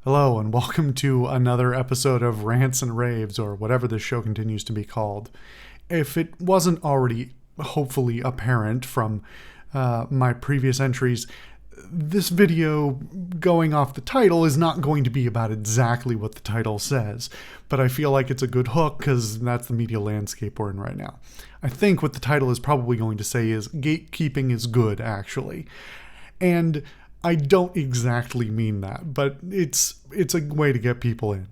Hello, and welcome to another episode of Rants and Raves, or whatever this show continues to be called. If it wasn't already hopefully apparent from my previous entries, this video, going off the title, is not going to be about exactly what the title says, but I feel like it's a good hook because that's the media landscape we're in right now. I think what the title is probably going to say is gatekeeping is good, actually. And I don't exactly mean that, but it's a way to get people in.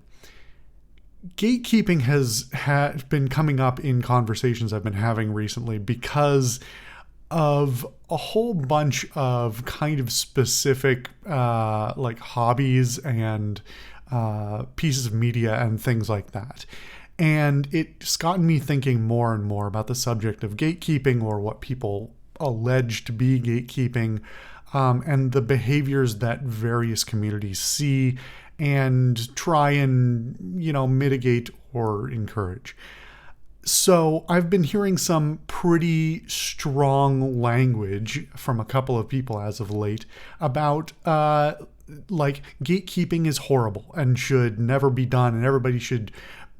Gatekeeping has been coming up in conversations I've been having recently because of a whole bunch of kind of specific like hobbies and pieces of media and things like that. And it's gotten me thinking more and more about the subject of gatekeeping, or what people allege to be gatekeeping, and the behaviors that various communities see and try and, mitigate or encourage. So I've been hearing some pretty strong language from a couple of people as of late about like gatekeeping is horrible and should never be done, and everybody should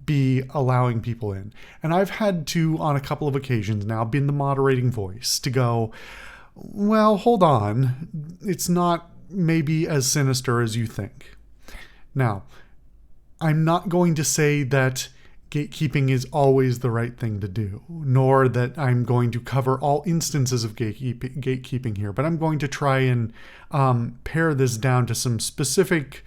be allowing people in. And I've had to, on a couple of occasions now, been the moderating voice to go, well, hold on. It's not maybe as sinister as you think. Now, I'm not going to say that gatekeeping is always the right thing to do, nor that I'm going to cover all instances of gatekeeping here, but I'm going to try and pare this down to some specific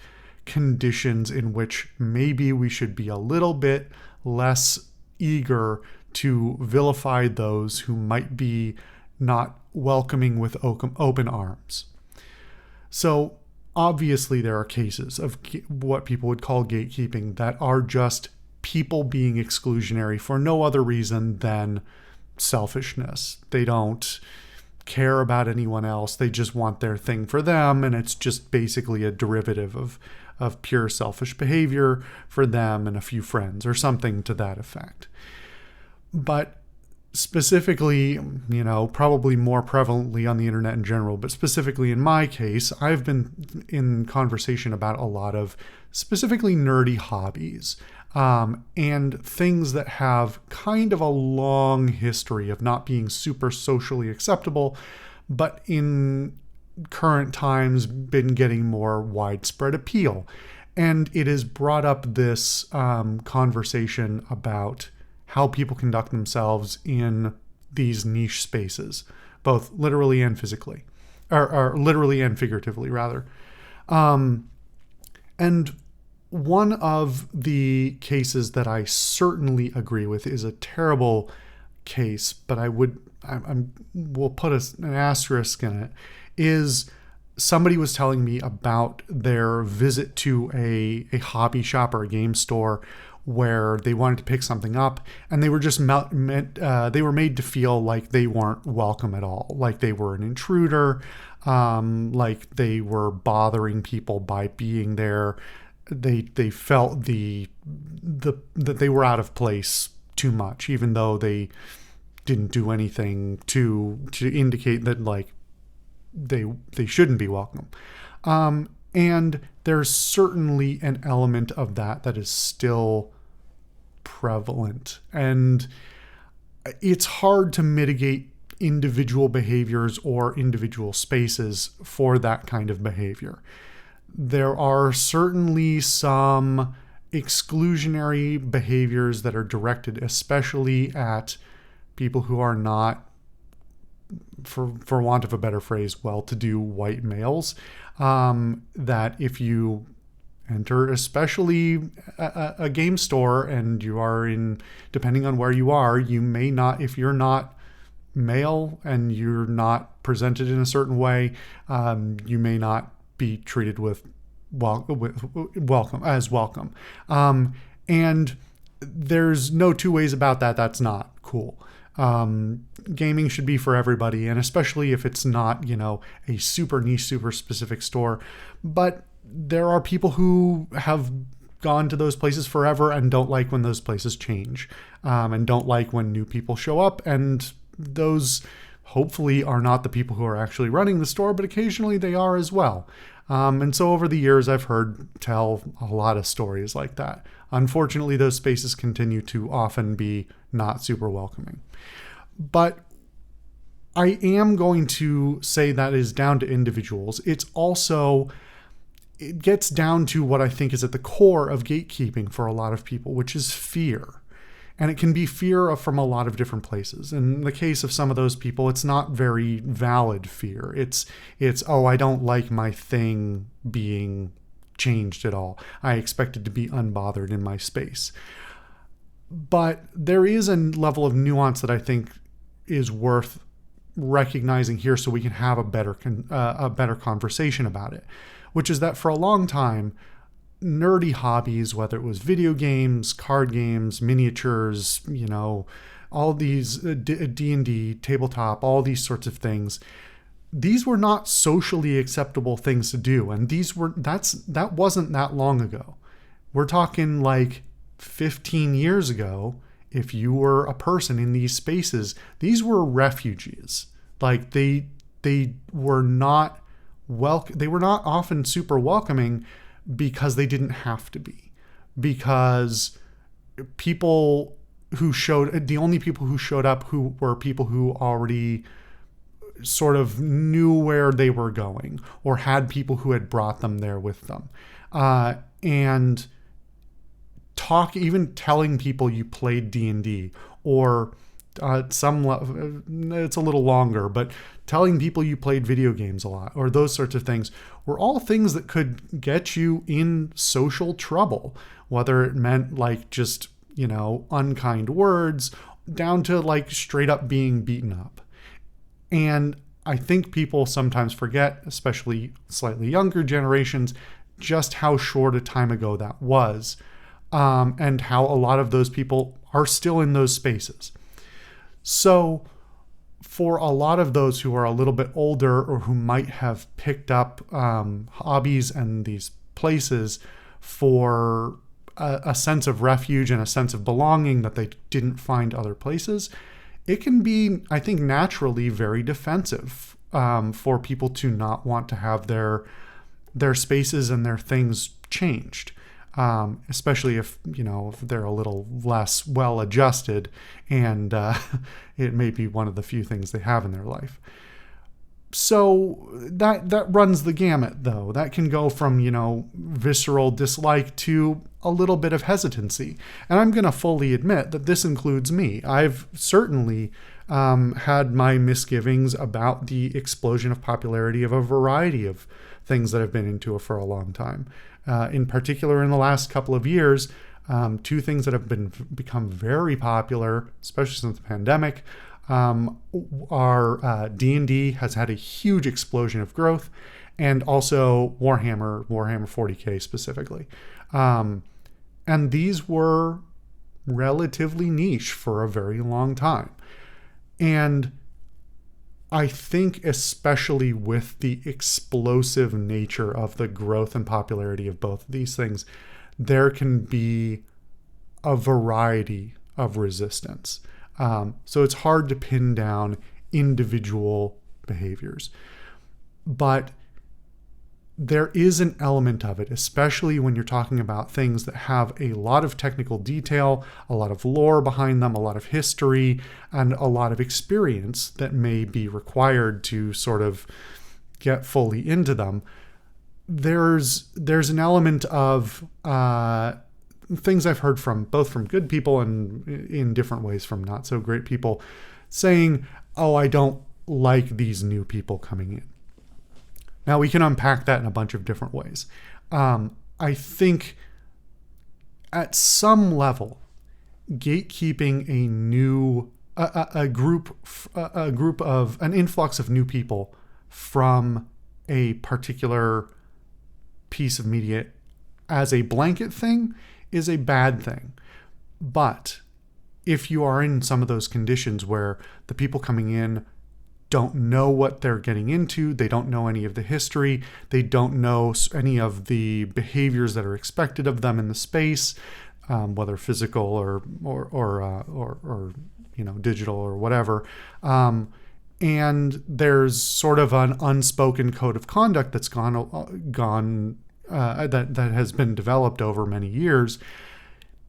conditions in which maybe we should be a little bit less eager to vilify those who might be not welcoming with open arms. So obviously there are cases of what people would call gatekeeping that are just people being exclusionary for no other reason than selfishness. They don't care about anyone else. They just want their thing for them, and it's just basically a derivative of pure selfish behavior for them and a few friends, or something to that effect. But specifically, probably more prevalently on the internet in general, but specifically in my case, I've been in conversation about a lot of specifically nerdy hobbies, and things that have kind of a long history of not being super socially acceptable, but in current times been getting more widespread appeal. And it has brought up this conversation about how people conduct themselves in these niche spaces, both literally and physically, or literally and figuratively, rather. And one of the cases that I certainly agree with is a terrible case, but we'll put an asterisk in it, is somebody was telling me about their visit to a hobby shop or a game store where they wanted to pick something up, and they were just they were made to feel like they weren't welcome at all, like they were an intruder, like they were bothering people by being there. They felt that they were out of place too much, even though they didn't do anything to indicate that like they shouldn't be welcome. And there's certainly an element of that is still prevalent, and it's hard to mitigate individual behaviors or individual spaces for that kind of behavior. There are certainly some exclusionary behaviors that are directed especially at people who are not, for want of a better phrase, well-to-do white males, that if you enter especially a game store and you are in, depending on where you are, you may not, if you're not male and you're not presented in a certain way, you may not be treated with welcome. And there's no two ways about that. That's not cool. Gaming should be for everybody, and especially if it's not, a super niche, super specific store. But there are people who have gone to those places forever and don't like when those places change, and don't like when new people show up, and those hopefully are not the people who are actually running the store, but occasionally they are as well. And so over the years, I've heard tell a lot of stories like that. Unfortunately, those spaces continue to often be not super welcoming. But I am going to say that is down to individuals. It gets down to what I think is at the core of gatekeeping for a lot of people, which is fear. And it can be fear from a lot of different places. In the case of some of those people, it's not very valid fear. It's oh, I don't like my thing being changed at all. I expect it to be unbothered in my space. But there is a level of nuance that I think is worth recognizing here, so we can have a better conversation about it, which is that for a long time, nerdy hobbies, whether it was video games, card games, miniatures, all these D&D, tabletop, all these sorts of things, these were not socially acceptable things to do. And that wasn't that long ago. We're talking like 15 years ago. If you were a person in these spaces, these were refuges. Like they were not they were not often super welcoming, because they didn't have to be. Because the only people who showed up who were people who already sort of knew where they were going, or had people who had brought them there with them. And even telling people you played D&D, or it's a little longer, but telling people you played video games a lot, or those sorts of things, were all things that could get you in social trouble, whether it meant like just, unkind words, down to like straight up being beaten up. And I think people sometimes forget, especially slightly younger generations, just how short a time ago that was, and how a lot of those people are still in those spaces. So for a lot of those who are a little bit older, or who might have picked up hobbies and these places for a sense of refuge and a sense of belonging that they didn't find other places, it can be, I think, naturally very defensive for people to not want to have their spaces and their things changed. Especially if they're a little less well adjusted, and it may be one of the few things they have in their life. So that runs the gamut, though. That can go from visceral dislike to a little bit of hesitancy. And I'm going to fully admit that this includes me. I've certainly had my misgivings about the explosion of popularity of a variety of things that I've been into for a long time. In particular, in the last couple of years, two things that have become very popular, especially since the pandemic, are D&D has had a huge explosion of growth, and also Warhammer 40K specifically. And these were relatively niche for a very long time. And I think especially with the explosive nature of the growth and popularity of both of these things, there can be a variety of resistance. So it's hard to pin down individual behaviors. But there is an element of it, especially when you're talking about things that have a lot of technical detail, a lot of lore behind them, a lot of history, and a lot of experience that may be required to sort of get fully into them. There's an element of things I've heard from both from good people and in different ways from not so great people saying, oh, I don't like these new people coming in. Now, we can unpack that in a bunch of different ways. I think at some level, gatekeeping an influx of new people from a particular piece of media as a blanket thing is a bad thing. But if you are in some of those conditions where the people coming in don't know what they're getting into, they don't know any of the history, they don't know any of the behaviors that are expected of them in the space, whether physical or digital or whatever, And there's sort of an unspoken code of conduct that's gone that has been developed over many years.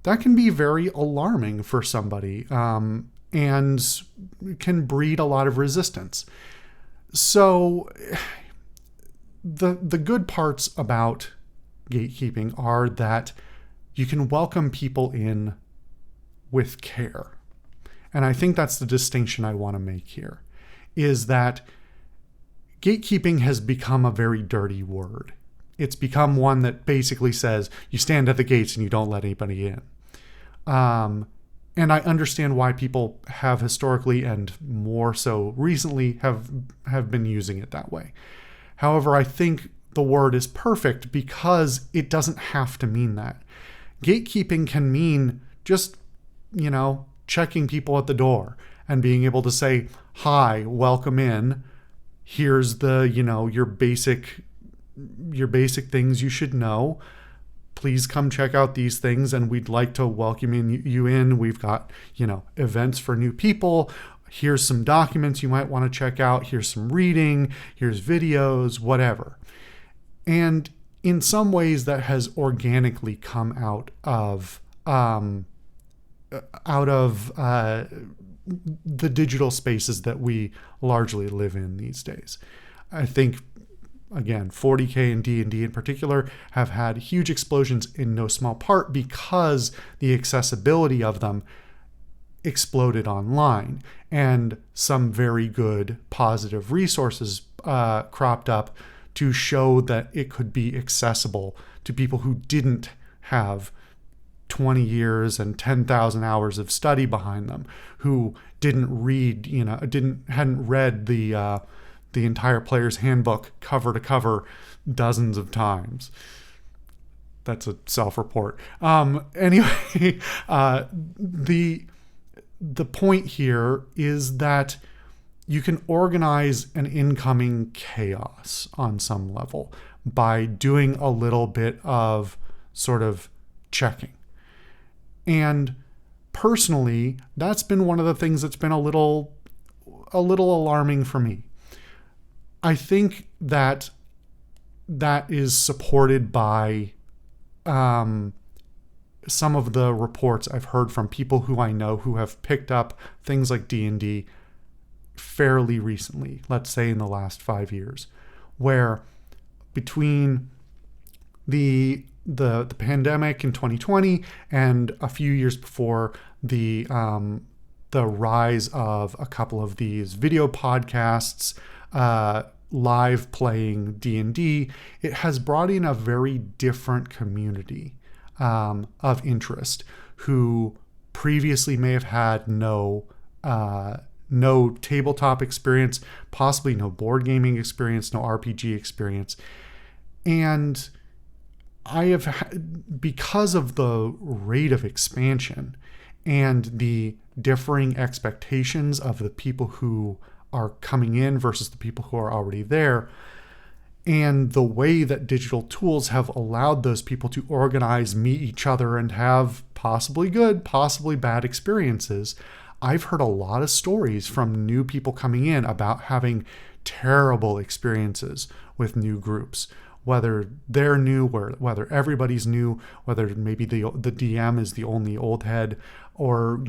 That can be very alarming for somebody, and can breed a lot of resistance. So the good parts about gatekeeping are that you can welcome people in with care. And I think that's the distinction I want to make here, is that gatekeeping has become a very dirty word. It's become one that basically says you stand at the gates and you don't let anybody in. And I understand why people have historically, and more so recently, have been using it that way. However, I think the word is perfect because it doesn't have to mean that. Gatekeeping can mean just, checking people at the door and being able to say, hi, welcome in. Here's the, your basic things you should know. Please come check out these things, and we'd like to welcome you in. We've got, events for new people. Here's some documents you might want to check out. Here's some reading. Here's videos, whatever. And in some ways that has organically come out of the digital spaces that we largely live in these days. I think, again, 40K and D&D in particular have had huge explosions in no small part because the accessibility of them exploded online, and some very good positive resources cropped up to show that it could be accessible to people who didn't have 20 years and 10,000 hours of study behind them, who didn't read, hadn't read the entire player's handbook cover to cover dozens of times. That's a self-report. Anyway, the point here is that you can organize an incoming chaos on some level by doing a little bit of sort of checking. And personally, that's been one of the things that's been a little alarming for me. I think that is supported by some of the reports I've heard from people who I know who have picked up things like D&D fairly recently, let's say in the last 5 years, where between the pandemic in 2020 and a few years before, the rise of a couple of these video podcasts, live playing D&D, it has brought in a very different community of interest who previously may have had no tabletop experience, possibly no board gaming experience, no RPG experience. And I have, because of the rate of expansion and the differing expectations of the people who are coming in versus the people who are already there, and the way that digital tools have allowed those people to organize, meet each other, and have possibly good, possibly bad experiences, I've heard a lot of stories from new people coming in about having terrible experiences with new groups. Whether they're new, whether everybody's new, whether maybe the DM is the only old head, or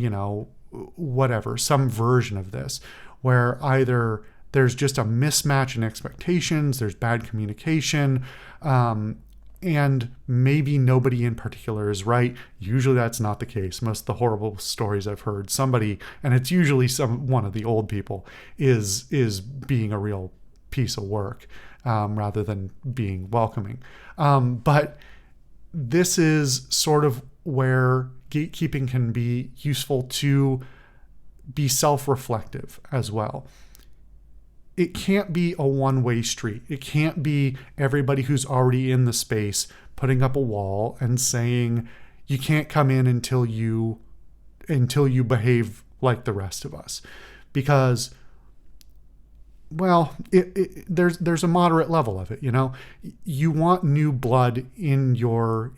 whatever, some version of this, where either there's just a mismatch in expectations, there's bad communication, and maybe nobody in particular is right. Usually that's not the case. Most of the horrible stories I've heard, somebody, and it's usually one of the old people, is being a real piece of work. Rather than being welcoming. But this is sort of where gatekeeping can be useful to be self-reflective as well. It can't be a one-way street. It can't be everybody who's already in the space putting up a wall and saying, you can't come in until you behave like the rest of us. Because, well, there's a moderate level of it, You want new blood in your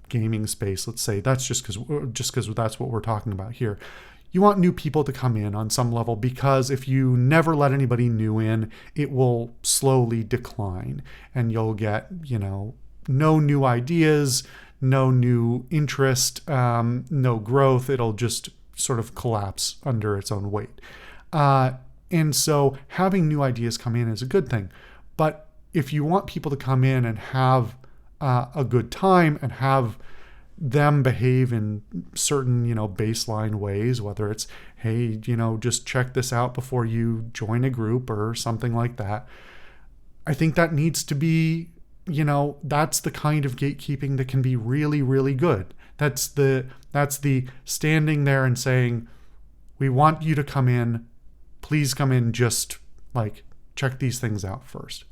gaming space, let's say. That's just because that's what we're talking about here. you want new people to come in on some level, because if you never let anybody new in, it will slowly decline and you'll get, no new ideas, no new interest, no growth. It'll just sort of collapse under its own weight. And so having new ideas come in is a good thing. But if you want people to come in and have a good time and have them behave in certain, baseline ways, whether it's, hey, just check this out before you join a group or something like that, I think that needs to be, that's the kind of gatekeeping that can be really, really good. That's the standing there and saying, we want you to come in. Please come in, just check these things out first.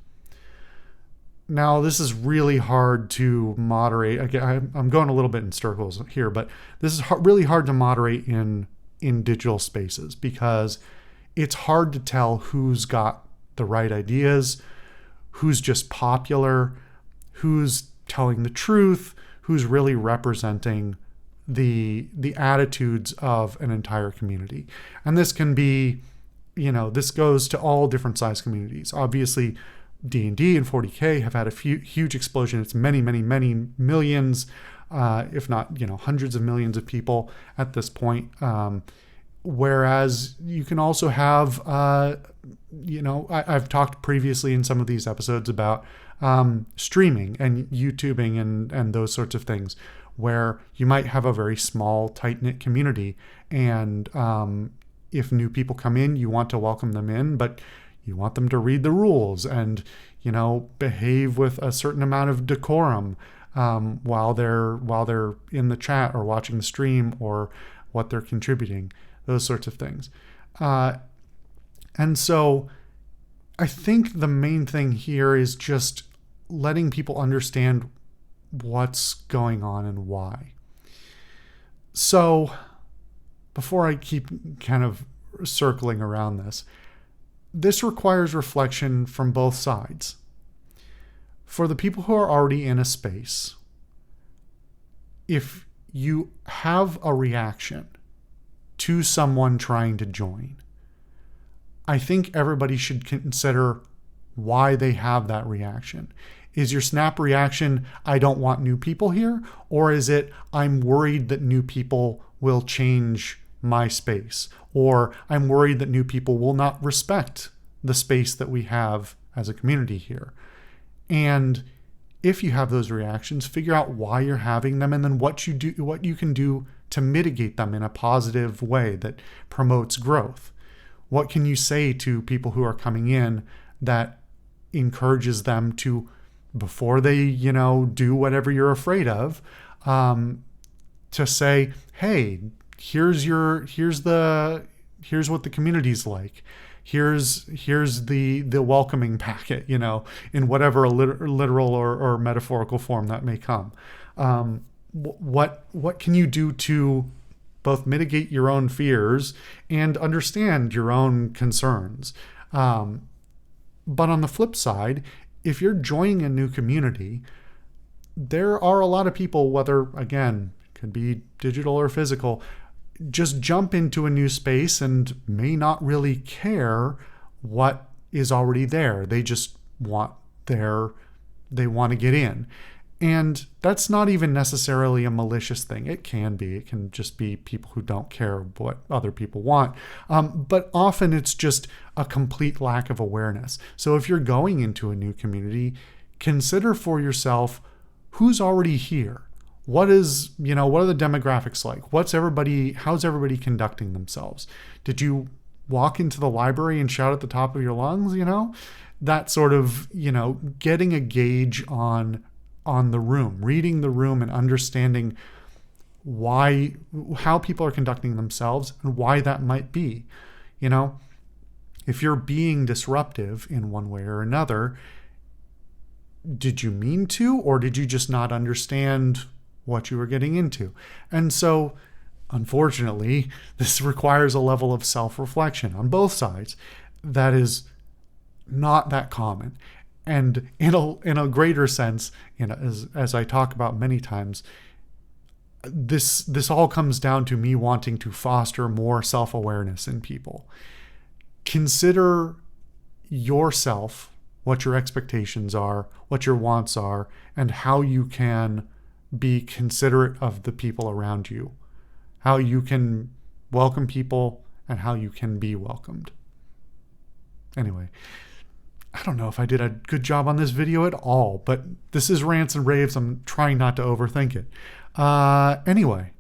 Now, this is really hard to moderate. Again, I'm going a little bit in circles here, but this is really hard to moderate in digital spaces, because it's hard to tell who's got the right ideas, who's just popular, who's telling the truth, who's really representing the attitudes of an entire community. And this can be, this goes to all different size communities. Obviously, D&D and 40K have had a huge explosion. It's many, many, many millions, if not, hundreds of millions of people at this point. Whereas you can also have, I've talked previously in some of these episodes about streaming and YouTubing and those sorts of things, where you might have a very small, tight-knit community. And if new people come in, you want to welcome them in, but you want them to read the rules and, behave with a certain amount of decorum while they're in the chat or watching the stream or what they're contributing, those sorts of things. And so I think the main thing here is just letting people understand what's going on and why. So before I keep kind of circling around this requires reflection from both sides. For the people who are already in a space, if you have a reaction to someone trying to join, I think everybody should consider why they have that reaction. Is your snap reaction, I don't want new people here? Or is it, I'm worried that new people will change my space? Or I'm worried that new people will not respect the space that we have as a community here? And if you have those reactions, figure out why you're having them, and then what you can do to mitigate them in a positive way that promotes growth. What can you say to people who are coming in that encourages them to, before they, do whatever you're afraid of, to say, hey, here's what the community's like. Here's the welcoming packet, in whatever literal or metaphorical form that may come. What can you do to both mitigate your own fears and understand your own concerns? But on the flip side, if you're joining a new community, there are a lot of people, whether, again, it could be digital or physical, just jump into a new space and may not really care what is already there. They just want they want to get in. And that's not even necessarily a malicious thing. It can be. It can just be people who don't care what other people want. But often it's just a complete lack of awareness. So if you're going into a new community, consider for yourself who's already here. What are the demographics like? How's everybody conducting themselves? Did you walk into the library and shout at the top of your lungs? That sort of, getting a gauge on the room, reading the room and understanding how people are conducting themselves and why that might be. If you're being disruptive in one way or another, did you mean to, or did you just not understand what you were getting into? And so, unfortunately, this requires a level of self-reflection on both sides that is not that common. And in a greater sense, as I talk about many times, this all comes down to me wanting to foster more self-awareness in people. Consider yourself, what your expectations are, what your wants are, and how you can be considerate of the people around you, how you can welcome people, and how you can be welcomed. Anyway, I don't know if I did a good job on this video at all, but this is Rants and Raves. I'm trying not to overthink it. Anyway,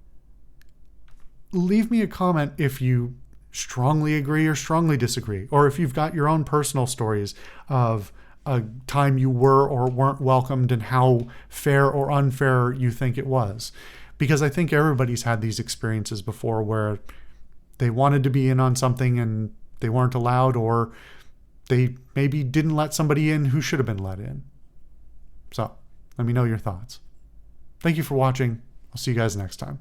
leave me a comment if you strongly agree or strongly disagree, or if you've got your own personal stories of a time you were or weren't welcomed and how fair or unfair you think it was. Because I think everybody's had these experiences before where they wanted to be in on something and they weren't allowed, or they maybe didn't let somebody in who should have been let in. So let me know your thoughts. Thank you for watching. I'll see you guys next time.